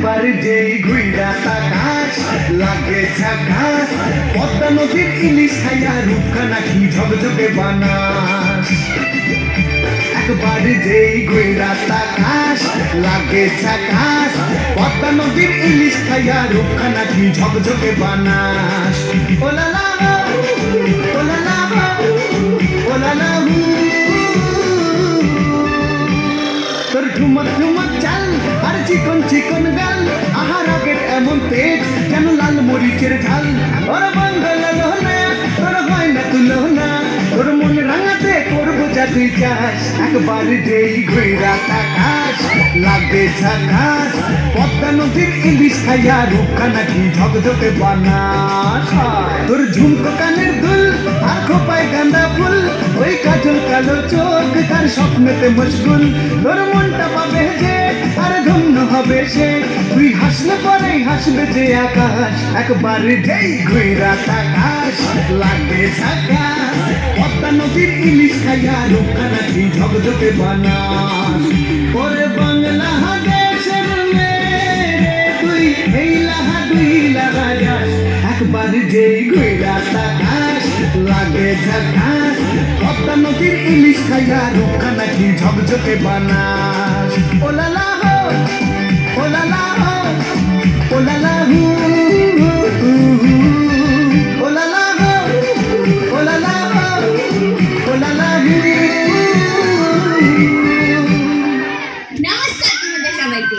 একবার যেই ঘুইরা তাকাস লাগে ঝাকাস, পদ্মা নদীর ইলিশ খাইয়া রূপখানা কি ঝকঝকে বানাস। একবার যেই ঘুইরা তাকাস লাগে ঝাকাস, পদ্মা নদীর ইলিশ খাইয়া রূপখানা কি ঝকঝকে বানাস। ওলালা ওলালা ওলালা তোর ঠুমক ঠুমক চাল আর চিকন চিকন গাল, আহার আগের এমন পেট যেন লাল মরিচের ঝাল। ওর বাঙ্গাল লোনা তোর হয় না তুলো না, তোর মন রাঙাতে করবো যা তুই চাস। একবার যেই ঘুইরা তাকাস লাগে ঝাকাস, পদ্মা নদীর ইলিশ খাইয়া রূপখানা কি ঝকঝকে বানাস। তোর ঝুমকো কানের দুল আর খোপায় গাঁদা ফুল, ওই কাজল কালো চোখ তার স্বপ্নেতে মশগুল। তোর মনটা পাবে যে আর ধন্য হবে সে, তুই হাসলে পরেই হাসবে যে আকাশ। একবার যেই ঘুইরা তাকাস লাগে ঝাকাস, পদ্মা নদীর ইলিশ খাইয়া রূপখানা কি ঝকঝকে বানাস। ওরে বাংলা দেশের মেয়ে তুই এই লাহা দুই লাগা যাস। একবার যেই ঘুইরা তাকাস লাগে ঝাকাস, পদ্মা নদীর ইলিশ খাইয়া রূপখানা কি ঝকঝকে বানাস। ওলালা হো ওলালা হো ওলালা হু ওলালা হো ওলালা হো ওলালা হু। নমস্কার তোমাদের সবাইকে।